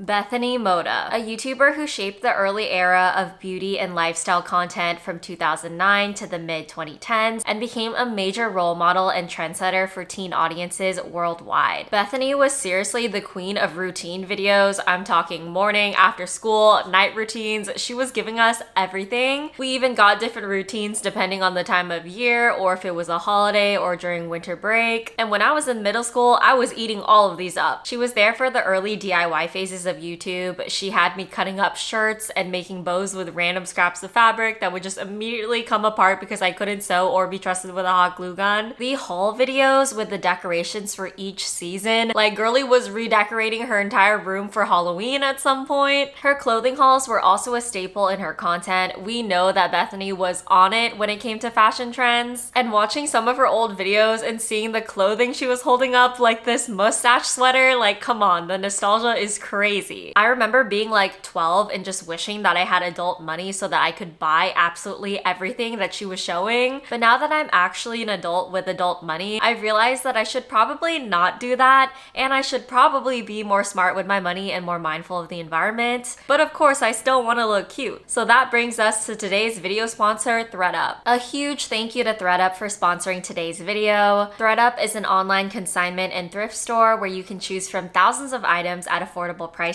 Bethany Mota, a YouTuber who shaped the early era of beauty and lifestyle content from 2009 to the mid-2010s and became a major role model and trendsetter for teen audiences worldwide. Bethany was seriously the queen of routine videos. I'm talking morning, after school, night routines. She was giving us everything. We even got different routines depending on the time of year or if it was a holiday or during winter break. And when I was in middle school, I was eating all of these up. She was there for the early DIY phases of YouTube. She had me cutting up shirts and making bows with random scraps of fabric that would just immediately come apart because I couldn't sew or be trusted with a hot glue gun. The haul videos with the decorations for each season, like Girlie was redecorating her entire room for Halloween at some point. Her clothing hauls were also a staple in her content. We know that Bethany was on it when it came to fashion trends, and watching some of her old videos and seeing the clothing she was holding up, like this mustache sweater, like come on, the nostalgia is crazy. I remember being like 12 and just wishing that I had adult money so that I could buy absolutely everything that she was showing. But now that I'm actually an adult with adult money, I realized that I should probably not do that, and I should probably be more smart with my money and more mindful of the environment. But of course, I still want to look cute. So that brings us to today's video sponsor, ThredUp. A huge thank you to ThredUp for sponsoring today's video. ThredUp is an online consignment and thrift store where you can choose from thousands of items at affordable prices,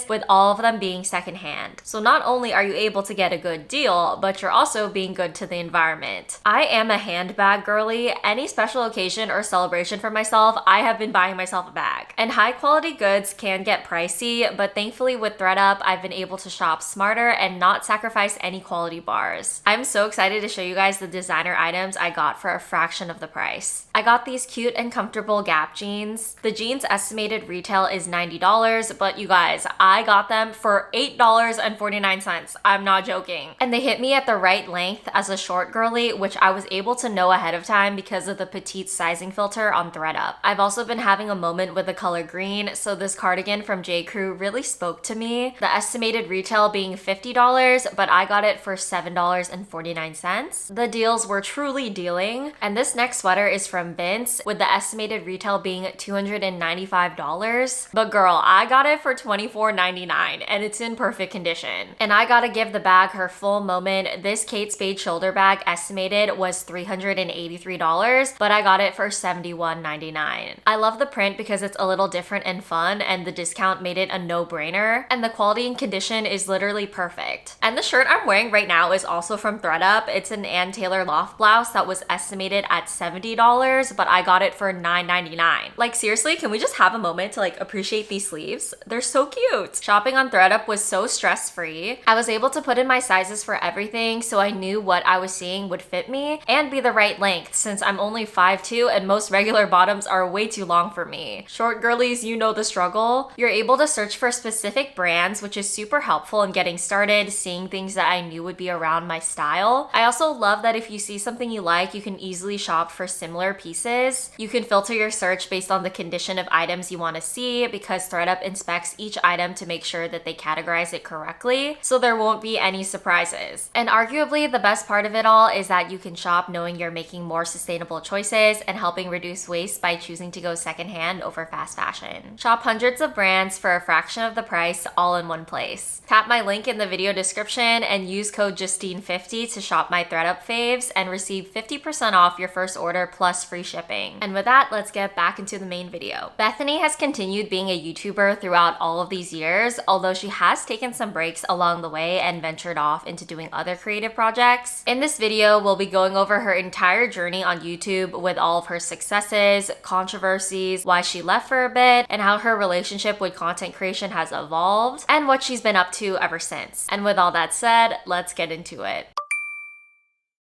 with all of them being secondhand. So not only are you able to get a good deal, but you're also being good to the environment. I am a handbag girly. Any special occasion or celebration for myself, I have been buying myself a bag. And high quality goods can get pricey, but thankfully with ThredUp, I've been able to shop smarter and not sacrifice any quality bars. I'm so excited to show you guys the designer items I got for a fraction of the price. I got these cute and comfortable Gap jeans. The jeans estimated retail is $90, but you guys, I got them for $8.49. I'm not joking. And they hit me at the right length as a short girly, which I was able to know ahead of time because of the petite sizing filter on ThredUp. I've also been having a moment with the color green, so this cardigan from J. Crew really spoke to me. The estimated retail being $50, but I got it for $7.49. The deals were truly dealing. And this next sweater is from Vince, with the estimated retail being $295. But girl, I got it for $24.99 and it's in perfect condition. And I gotta give the bag her full moment. This Kate Spade shoulder bag estimated was $383, but I got it for $71.99. I love the print because it's a little different and fun, and the discount made it a no-brainer, and the quality and condition is literally perfect. And the shirt I'm wearing right now is also from ThredUp. It's an Ann Taylor loft blouse that was estimated at $70, but I got it for $9.99. Like seriously, can we just have a moment to like appreciate these sleeves? They're so cute. Shopping on ThredUp was so stress-free. I was able to put in my sizes for everything, so I knew what I was seeing would fit me and be the right length, since I'm only 5'2" and most regular bottoms are way too long for me. Short girlies, you know the struggle. You're able to search for specific brands, which is super helpful in getting started, seeing things that I knew would be around my style. I also love that if you see something you like, you can easily shop for similar pieces. You can filter your search based on the condition of items you want to see, because ThredUp inspects each item to make sure that they categorize it correctly, so there won't be any surprises. And arguably the best part of it all is that you can shop knowing you're making more sustainable choices and helping reduce waste by choosing to go secondhand over fast fashion. Shop hundreds of brands for a fraction of the price, all in one place. Tap my link in the video description and use code Justine50 to shop my ThredUp faves and receive 50% off your first order plus free shipping. And with that, let's get back into the main video. Bethany has continued being a YouTuber throughout all of these years, although she has taken some breaks along the way and ventured off into doing other creative projects. In this video, we'll be going over her entire journey on YouTube with all of her successes, controversies, why she left for a bit, and how her relationship with content creation has evolved, and what she's been up to ever since. And with all that said, let's get into it.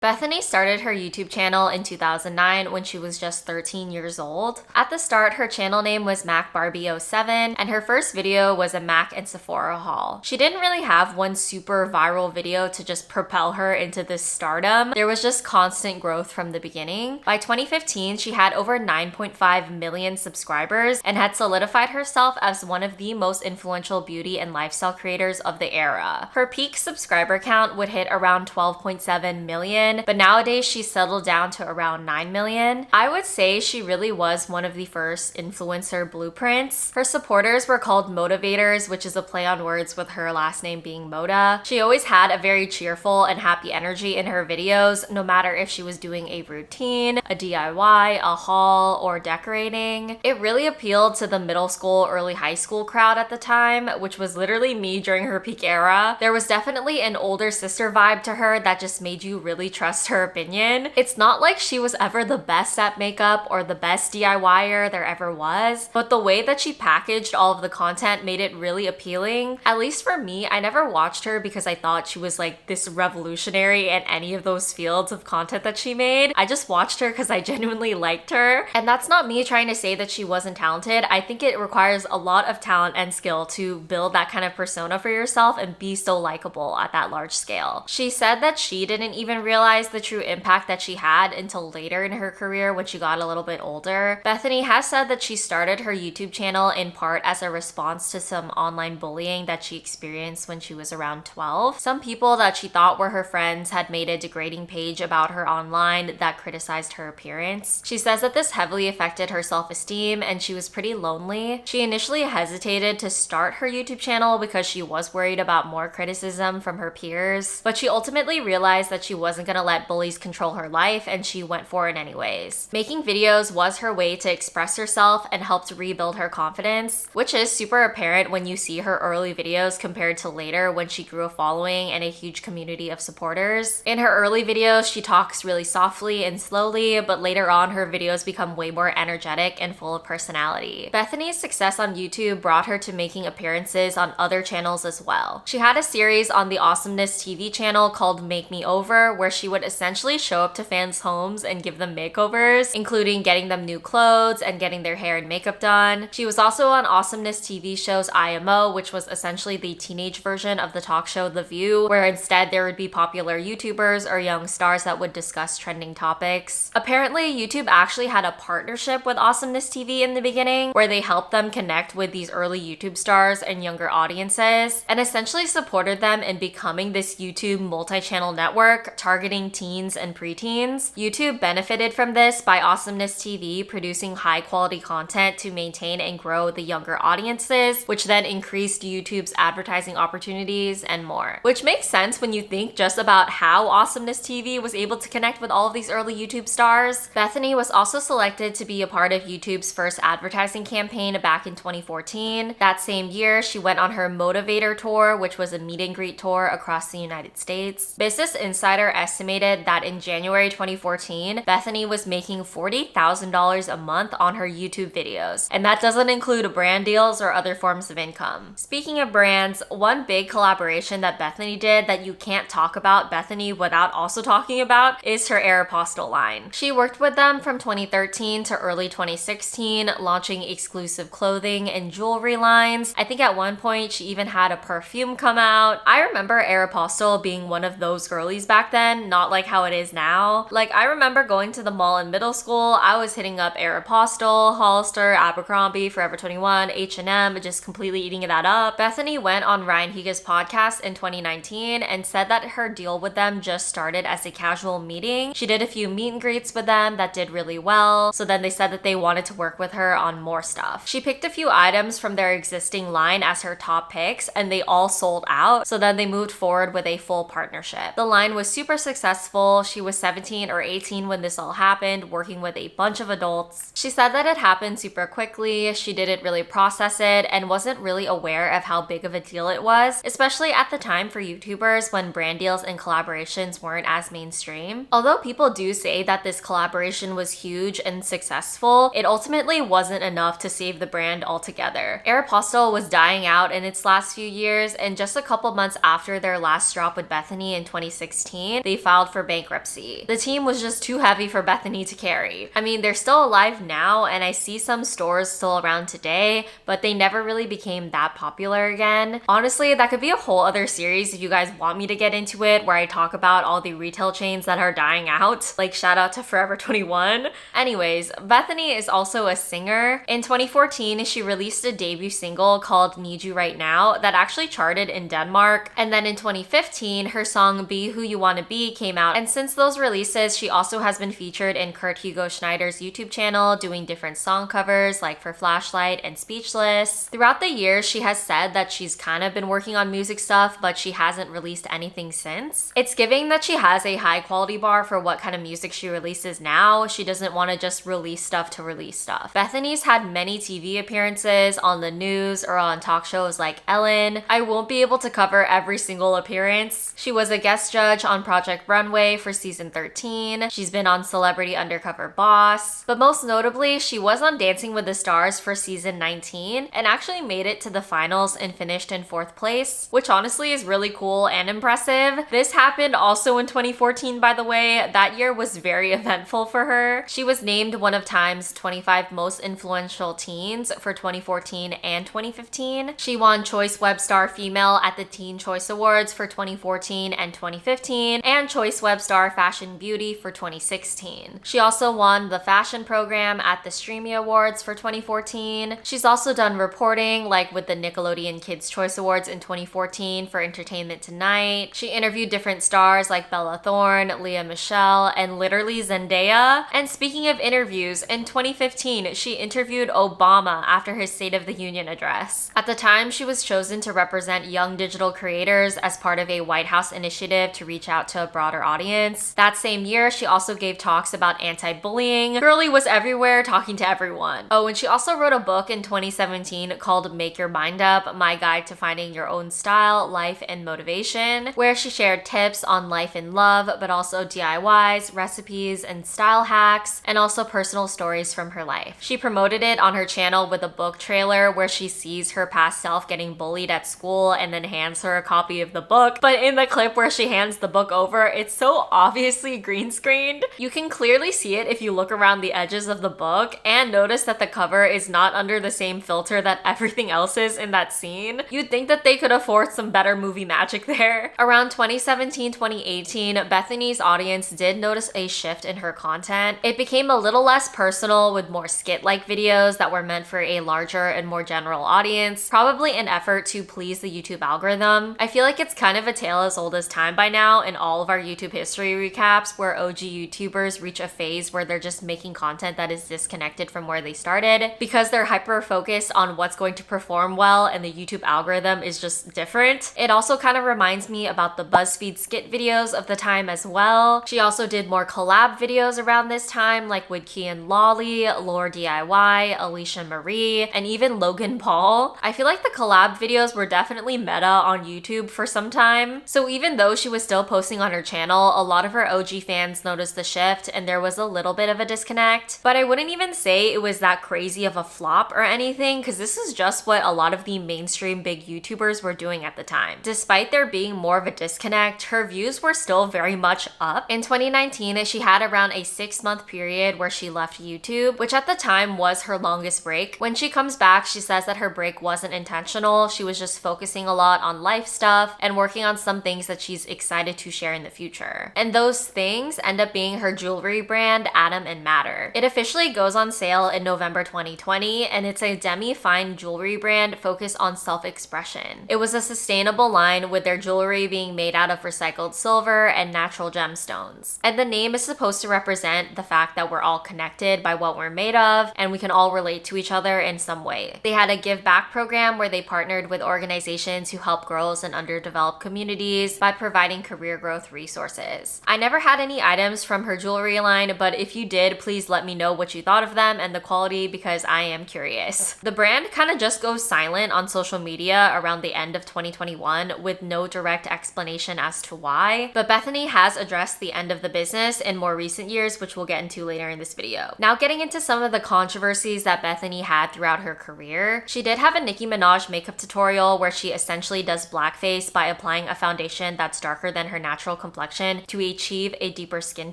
Bethany started her YouTube channel in 2009 when she was just 13 years old. At the start, her channel name was MacBarbie07, and her first video was a Mac and Sephora haul. She didn't really have one super viral video to just propel her into this stardom. There was just constant growth from the beginning. By 2015, she had over 9.5 million subscribers and had solidified herself as one of the most influential beauty and lifestyle creators of the era. Her peak subscriber count would hit around 12.7 million, million, but nowadays she's settled down to around 9 million. I would say she really was one of the first influencer blueprints. Her supporters were called motivators, which is a play on words with her last name being Mota. She always had a very cheerful and happy energy in her videos, no matter if she was doing a routine, a DIY, a haul, or decorating. It really appealed to the middle school, early high school crowd at the time, which was literally me during her peak era. There was definitely an older sister vibe to her that just made you really trust her opinion. It's not like she was ever the best at makeup or the best DIYer there ever was, but the way that she packaged all of the content made it really appealing. At least for me, I never watched her because I thought she was like this revolutionary in any of those fields of content that she made. I just watched her because I genuinely liked her. And that's not me trying to say that she wasn't talented. I think it requires a lot of talent and skill to build that kind of persona for yourself and be so likable at that large scale. She said that she didn't even realize the true impact that she had until later in her career when she got a little bit older. Bethany has said that she started her YouTube channel in part as a response to some online bullying that she experienced when she was around 12. Some people that she thought were her friends had made a degrading page about her online that criticized her appearance. She says that this heavily affected her self-esteem and she was pretty lonely. She initially hesitated to start her YouTube channel because she was worried about more criticism from her peers, but she ultimately realized that she wasn't gonna let bullies control her life and she went for it anyways. Making videos was her way to express herself and helped rebuild her confidence, which is super apparent when you see her early videos compared to later when she grew a following and a huge community of supporters. In her early videos, she talks really softly and slowly, but later on her videos become way more energetic and full of personality. Bethany's success on YouTube brought her to making appearances on other channels as well. She had a series on the Awesomeness TV channel called Make Me Over, where she would essentially show up to fans' homes and give them makeovers, including getting them new clothes and getting their hair and makeup done. She was also on Awesomeness TV show's IMO, which was essentially the teenage version of the talk show The View, where instead there would be popular YouTubers or young stars that would discuss trending topics. Apparently, YouTube actually had a partnership with Awesomeness TV in the beginning, where they helped them connect with these early YouTube stars and younger audiences, and essentially supported them in becoming this YouTube multi-channel network targeting teens and preteens. YouTube benefited from this by Awesomeness TV producing high-quality content to maintain and grow the younger audiences, which then increased YouTube's advertising opportunities and more. Which makes sense when you think just about how Awesomeness TV was able to connect with all of these early YouTube stars. Bethany was also selected to be a part of YouTube's first advertising campaign back in 2014. That same year, she went on her Motivator Tour, which was a meet and greet tour across the United States. Business Insider estimated that in January 2014, Bethany was making $40,000 a month on her YouTube videos, and that doesn't include brand deals or other forms of income. Speaking of brands, one big collaboration that Bethany did that you can't talk about Bethany without also talking about is her Aeropostale line. She worked with them from 2013 to early 2016, launching exclusive clothing and jewelry lines. I think at one point she even had a perfume come out. I remember Aeropostale being one of those girlies back then, not like how it is now. Like, I remember going to the mall in middle school, I was hitting up Aeropostale, Hollister, Abercrombie, Forever 21, H&M, just completely eating that up. Bethany went on Ryan Higa's podcast in 2019 and said that her deal with them just started as a casual meeting. She did a few meet and greets with them that did really well, so then they said that they wanted to work with her on more stuff. She picked a few items from their existing line as her top picks and they all sold out, so then they moved forward with a full partnership. The line was super successful. She was 17 or 18 when this all happened, working with a bunch of adults. She said that it happened super quickly, she didn't really process it, and wasn't really aware of how big of a deal it was, especially at the time for YouTubers when brand deals and collaborations weren't as mainstream. Although people do say that this collaboration was huge and successful, it ultimately wasn't enough to save the brand altogether. Aeropostale was dying out in its last few years, and just a couple months after their last drop with Bethany in 2016, they filed for bankruptcy. The team was just too heavy for Bethany to carry. I mean, they're still alive now, and I see some stores still around today, but they never really became that popular again. Honestly, that could be a whole other series if you guys want me to get into it, where I talk about all the retail chains that are dying out. Like, shout out to Forever 21. Anyways, Bethany is also a singer. In 2014, she released a debut single called Need You Right Now that actually charted in Denmark. And then in 2015, her song Be Who You Wanna Be came out, and since those releases, she also has been featured in Kurt Hugo Schneider's YouTube channel doing different song covers like for Flashlight and Speechless. Throughout the years, she has said that she's kind of been working on music stuff, but she hasn't released anything since. It's giving that she has a high quality bar for what kind of music she releases now. She doesn't want to just release stuff to release stuff. Bethany's had many TV appearances on the news or on talk shows like Ellen. I won't be able to cover every single appearance. She was a guest judge on Project Runway for season 13. She's been on Celebrity Undercover Boss. But most notably, she was on Dancing with the Stars for season 19 and actually made it to the finals and finished in 4th place, which honestly is really cool and impressive. This happened also in 2014, by the way. That year was very eventful for her. She was named one of Time's 25 most influential teens for 2014 and 2015. She won Choice Web Star Female at the Teen Choice Awards for 2014 and 2015, and Choice Web Star Fashion Beauty for 2016. She also won the fashion program at the Streamy Awards for 2014. She's also done reporting, like with the Nickelodeon Kids' Choice Awards in 2014 for Entertainment Tonight. She interviewed different stars like Bella Thorne, Lea Michele, and literally Zendaya. And speaking of interviews, in 2015, she interviewed Obama after his State of the Union address. At the time, she was chosen to represent young digital creators as part of a White House initiative to reach out to a broader audience. That same year, she also gave talks about anti-bullying. Girlie was everywhere talking to everyone. Oh, and she also wrote a book in 2017 called Make Your Mind Up, My Guide to Finding Your Own Style, Life, and Motivation, where she shared tips on life and love, but also DIYs, recipes, and style hacks, and also personal stories from her life. She promoted it on her channel with a book trailer where she sees her past self getting bullied at school and then hands her a copy of the book. But in the clip where she hands the book over, it's so obviously green screened. You can clearly see it if you look around the edges of the book and notice that the cover is not under the same filter that everything else is in that scene. You'd think that they could afford some better movie magic there. Around 2017-2018, Bethany's audience did notice a shift in her content. It became a little less personal with more skit-like videos that were meant for a larger and more general audience, probably an effort to please the YouTube algorithm. I feel like it's kind of a tale as old as time by now in all of our YouTube history recaps, where OG YouTubers reach a phase where they're just making content that is disconnected from where they started because they're hyper-focused on what's going to perform well and the YouTube algorithm is just different. It also kind of reminds me about the BuzzFeed skit videos of the time as well. She also did more collab videos around this time, like with Kian Lawley, Lore DIY, Alicia Marie, and even Logan Paul. I feel like the collab videos were definitely meta on YouTube for some time. So even though she was still posting on her channel, a lot of her OG fans noticed the shift and there was a little bit of a disconnect. But I wouldn't even say it was that crazy of a flop or anything, because this is just what a lot of the mainstream big YouTubers were doing at the time. Despite there being more of a disconnect, her views were still very much up. In 2019, she had around a 6-month period where she left YouTube, which at the time was her longest break. When she comes back, she says that her break wasn't intentional. She was just focusing a lot on life stuff and working on some things that she's excited to share in the future. And those things end up being her jewelry brand, Atom&Matter. It officially goes on sale in November 2020, and it's a demi-fine jewelry brand focused on self-expression. It was a sustainable line with their jewelry being made out of recycled silver and natural gemstones. And the name is supposed to represent the fact that we're all connected by what we're made of and we can all relate to each other in some way. They had a give back program where they partnered with organizations who help girls in underdeveloped communities by providing career growth resources. I never had any items from her jewelry line, but if you did, please let me know what you thought of them and the quality, because I am curious. The brand kind of just goes silent on social media around the end of 2021 with no direct explanation as to why, but Bethany has addressed the end of the business in more recent years, which we'll get into later in this video. Now getting into some of the controversies that Bethany had throughout her career, she did have a Nicki Minaj makeup tutorial where she essentially does blackface by applying a foundation that's darker than her natural complexion to achieve a deeper skin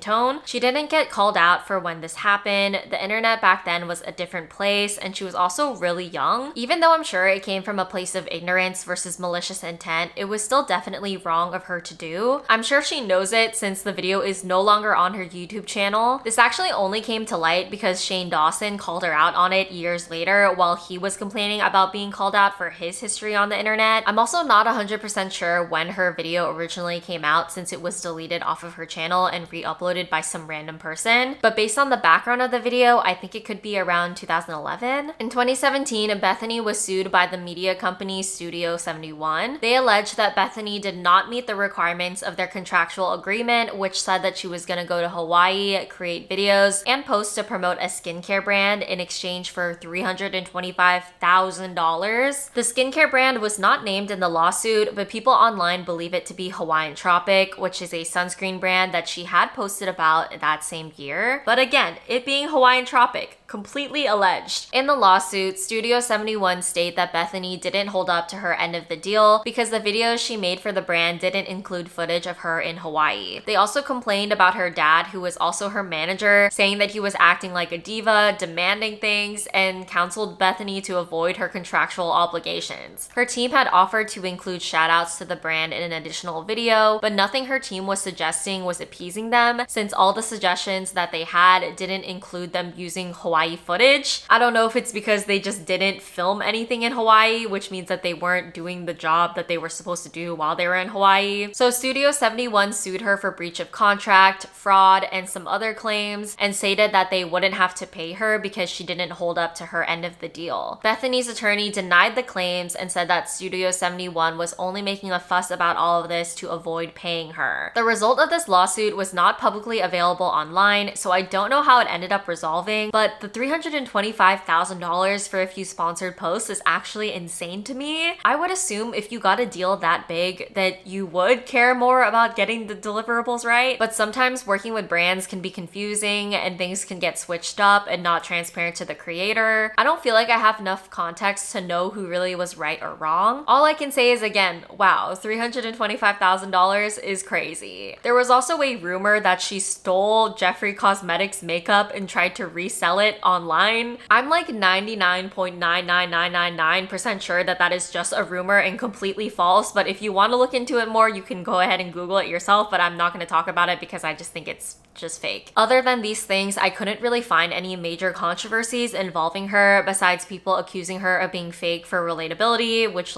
tone. She didn't get called out for when this happened. The internet back then was a different place, and she was also really young. Even though I'm sure it came from a place of ignorance versus malicious intent, it was still definitely wrong of her to do. I'm sure she knows it since the video is no longer on her YouTube channel. This actually only came to light because Shane Dawson called her out on it years later while he was complaining about being called out for his history on the internet. I'm also not 100% sure when her video originally came out since it was was deleted off of her channel and re-uploaded by some random person. But based on the background of the video, I think it could be around 2011. In 2017, Bethany was sued by the media company Studio 71. They alleged that Bethany did not meet the requirements of their contractual agreement, which said that she was going to go to Hawaii, create videos, and post to promote a skincare brand in exchange for $325,000. The skincare brand was not named in the lawsuit, but people online believe it to be Hawaiian Tropic, which is a sunscreen brand that she had posted about that same year. But again, it being Hawaiian Tropic, completely alleged. In the lawsuit, Studio 71 state that Bethany didn't hold up to her end of the deal because the videos she made for the brand didn't include footage of her in Hawaii. They also complained about her dad, who was also her manager, saying that he was acting like a diva, demanding things, and counseled Bethany to avoid her contractual obligations. Her team had offered to include shoutouts to the brand in an additional video, but nothing her team was suggesting was appeasing them, since all the suggestions that they had didn't include them using Hawaii footage. I don't know if it's because they just didn't film anything in Hawaii, which means that they weren't doing the job that they were supposed to do while they were in Hawaii. So Studio 71 sued her for breach of contract, fraud, and some other claims, and stated that they wouldn't have to pay her because she didn't hold up to her end of the deal. Bethany's attorney denied the claims and said that Studio 71 was only making a fuss about all of this to avoid paying her. The result of this lawsuit was not publicly available online, so I don't know how it ended up resolving, but the $325,000 for a few sponsored posts is actually insane to me. I would assume if you got a deal that big that you would care more about getting the deliverables right, but sometimes working with brands can be confusing and things can get switched up and not transparent to the creator. I don't feel like I have enough context to know who really was right or wrong. All I can say is, again, wow, $325,000 is crazy. There was also a rumor that she stole Jeffree Cosmetics makeup and tried to resell it online. I'm like 99.99999% sure that that is just a rumor and completely false, but if you want to look into it more, you can go ahead and Google it yourself, but I'm not going to talk about it because I just think it's just fake. Other than these things, I couldn't really find any major controversies involving her besides people accusing her of being fake for relatability, which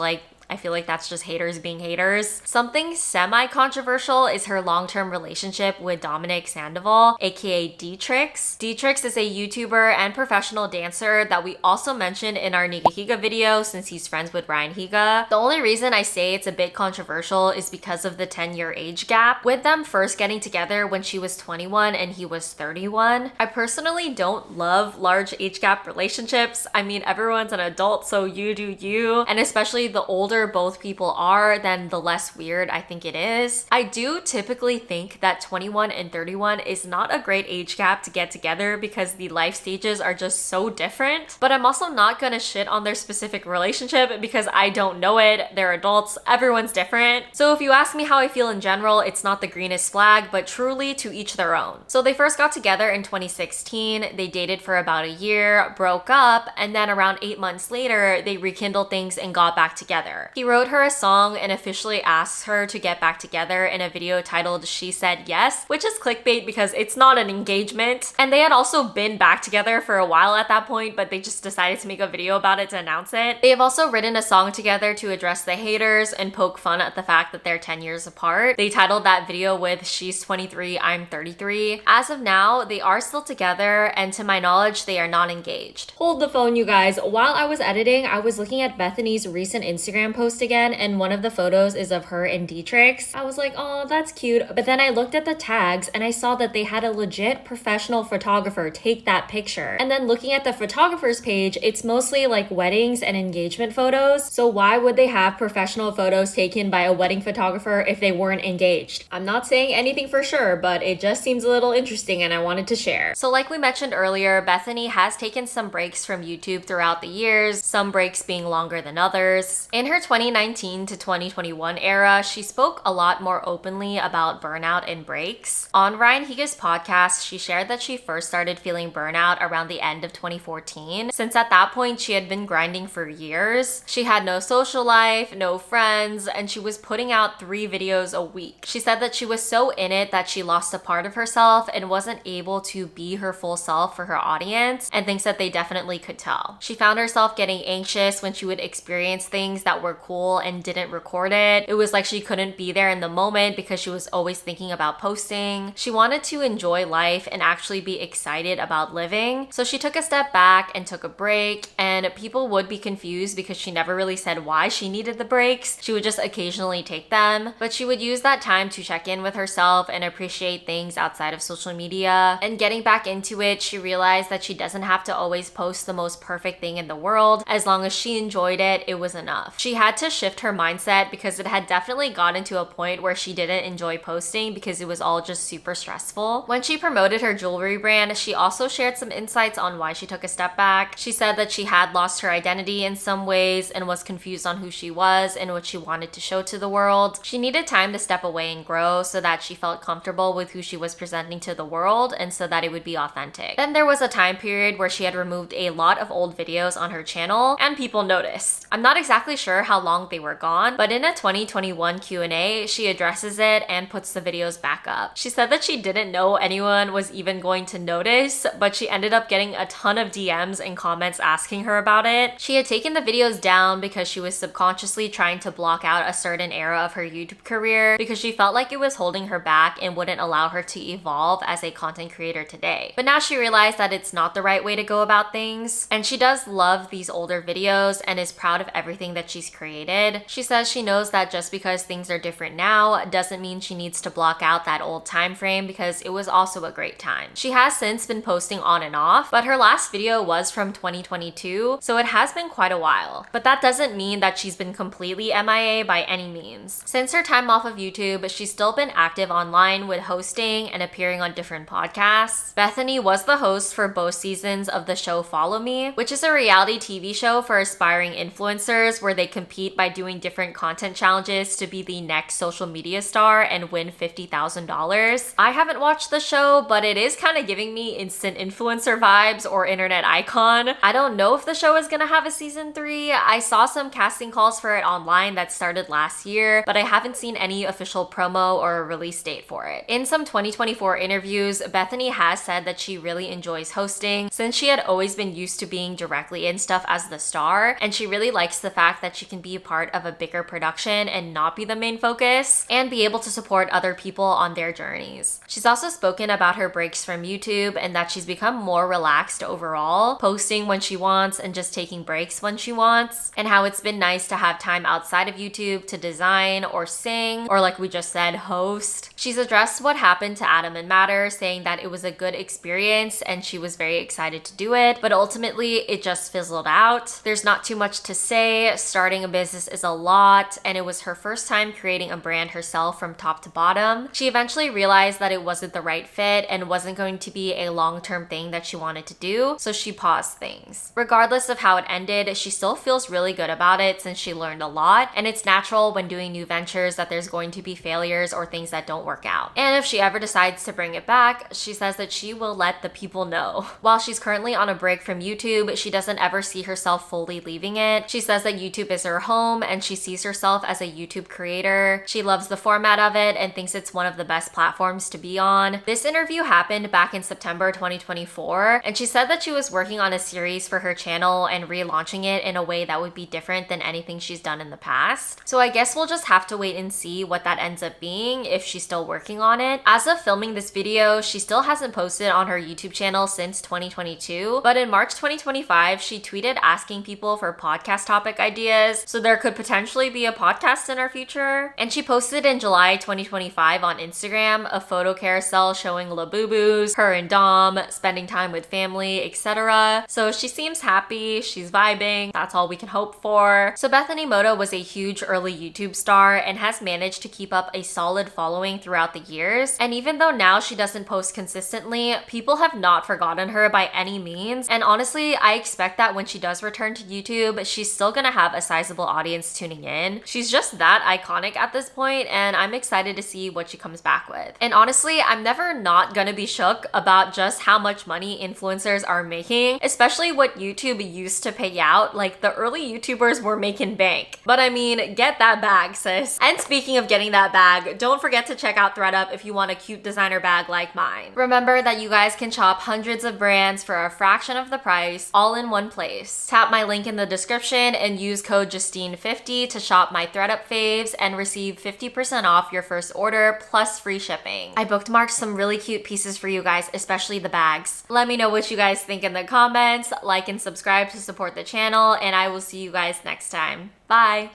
I feel like that's just haters being haters. Something semi-controversial is her long-term relationship with Dominic Sandoval, aka D-Trix. D-Trix is a YouTuber and professional dancer that we also mentioned in our Nigahiga video since he's friends with Ryan Higa. The only reason I say it's a bit controversial is because of the 10-year age gap, with them first getting together when she was 21 and he was 31. I personally don't love large age gap relationships. I mean, everyone's an adult, so you do you, and especially the older both people are, then the less weird I think it is. I do typically think that 21 and 31 is not a great age gap to get together because the life stages are just so different, but I'm also not gonna shit on their specific relationship because I don't know it. They're adults, everyone's different. So if you ask me how I feel in general, it's not the greenest flag, but truly to each their own. So they first got together in 2016, they dated for about a year, broke up, and then around 8 months later, they rekindled things and got back together. He wrote her a song and officially asked her to get back together in a video titled She Said Yes, which is clickbait because it's not an engagement. And they had also been back together for a while at that point, but they just decided to make a video about it to announce it. They have also written a song together to address the haters and poke fun at the fact that they're 10 years apart. They titled that video with She's 23, I'm 33. As of now, they are still together, and to my knowledge, they are not engaged. Hold the phone, you guys. While I was editing, I was looking at Bethany's recent Instagram post again, and one of the photos is of her and D-Trix. I was like, oh, that's cute. But then I looked at the tags and I saw that they had a legit professional photographer take that picture. And then looking at the photographer's page, it's mostly like weddings and engagement photos. So why would they have professional photos taken by a wedding photographer if they weren't engaged? I'm not saying anything for sure, but it just seems a little interesting and I wanted to share. So like we mentioned earlier, Bethany has taken some breaks from YouTube throughout the years, some breaks being longer than others. In her 2019 to 2021 era, she spoke a lot more openly about burnout and breaks. On Ryan Higa's podcast, she shared that she first started feeling burnout around the end of 2014, since at that point she had been grinding for years. She had no social life, no friends, and she was putting out 3 videos a week. She said that she was so in it that she lost a part of herself and wasn't able to be her full self for her audience, and thinks that they definitely could tell. She found herself getting anxious when she would experience things that were were cool and didn't record it. It was like she couldn't be there in the moment because she was always thinking about posting. She wanted to enjoy life and actually be excited about living. So she took a step back and took a break, and people would be confused because she never really said why she needed the breaks. She would just occasionally take them, but she would use that time to check in with herself and appreciate things outside of social media. And getting back into it, she realized that she doesn't have to always post the most perfect thing in the world. As long as she enjoyed it, it was enough. She had to shift her mindset because it had definitely gotten to a point where she didn't enjoy posting because it was all just super stressful. When she promoted her jewelry brand, she also shared some insights on why she took a step back. She said that she had lost her identity in some ways and was confused on who she was and what she wanted to show to the world. She needed time to step away and grow so that she felt comfortable with who she was presenting to the world and so that it would be authentic. Then there was a time period where she had removed a lot of old videos on her channel and people noticed. I'm not exactly sure how long they were gone, but in a 2021 Q&A, she addresses it and puts the videos back up. She said that she didn't know anyone was even going to notice, but she ended up getting a ton of DMs and comments asking her about it. She had taken the videos down because she was subconsciously trying to block out a certain era of her YouTube career because she felt like it was holding her back and wouldn't allow her to evolve as a content creator today. But now she realized that it's not the right way to go about things, and she does love these older videos and is proud of everything that she's created. She says she knows that just because things are different now doesn't mean she needs to block out that old time frame because it was also a great time. She has since been posting on and off, but her last video was from 2022, so it has been quite a while. But that doesn't mean that she's been completely MIA by any means. Since her time off of YouTube, she's still been active online with hosting and appearing on different podcasts. Bethany was the host for both seasons of the show Follow Me, which is a reality TV show for aspiring influencers where they compete by doing different content challenges to be the next social media star and win $50,000. I haven't watched the show, but it is kind of giving me instant influencer vibes or internet icon. I don't know if the show is gonna have a season 3. I saw some casting calls for it online that started last year, but I haven't seen any official promo or a release date for it. In some 2024 interviews, Bethany has said that she really enjoys hosting since she had always been used to being directly in stuff as the star, and she really likes the fact that she can be a part of a bigger production and not be the main focus and be able to support other people on their journeys. She's also spoken about her breaks from YouTube and that she's become more relaxed overall, posting when she wants and just taking breaks when she wants, and how it's been nice to have time outside of YouTube to design or sing or, like we just said, host. She's addressed what happened to Atom&Matter, saying that it was a good experience and she was very excited to do it, but ultimately it just fizzled out. There's not too much to say. Starting a business is a lot, and it was her first time creating a brand herself from top to bottom. She eventually realized that it wasn't the right fit and wasn't going to be a long-term thing that she wanted to do, so she paused things. Regardless of how it ended, she still feels really good about it since she learned a lot, and it's natural when doing new ventures that there's going to be failures or things that don't work out. And if she ever decides to bring it back, she says that she will let the people know. While she's currently on a break from YouTube, she doesn't ever see herself fully leaving it. She says that YouTube is her home and she sees herself as a YouTube creator. She loves the format of it and thinks it's one of the best platforms to be on. This interview happened back in September 2024, and she said that she was working on a series for her channel and relaunching it in a way that would be different than anything she's done in the past. So I guess we'll just have to wait and see what that ends up being if she's still working on it. As of filming this video, she still hasn't posted on her YouTube channel since 2022, but in March 2025, she tweeted asking people for podcast topic ideas, so there could potentially be a podcast in our future. And she posted in July 2025 on Instagram a photo carousel showing Labubu's, her and Dom, spending time with family, etc. So she seems happy, she's vibing, that's all we can hope for. So Bethany Mota was a huge early YouTube star and has managed to keep up a solid following throughout the years. And even though now she doesn't post consistently, people have not forgotten her by any means. And honestly, I expect that when she does return to YouTube, she's still gonna have a sizable audience tuning in. She's just that iconic at this point, and I'm excited to see what she comes back with. And honestly, I'm never not gonna be shook about just how much money influencers are making, especially what YouTube used to pay out. Like, the early YouTubers were making bank. But I mean, get that bag, sis. And speaking of getting that bag, don't forget to check out ThredUp if you want a cute designer bag like mine. Remember that you guys can shop hundreds of brands for a fraction of the price, all in one place. Tap my link in the description and use code Justine50 to shop my ThreadUp faves and receive 50% off your first order plus free shipping. I bookmarked some really cute pieces for you guys, especially the bags. Let me know what you guys think in the comments, like and subscribe to support the channel, and I will see you guys next time. Bye!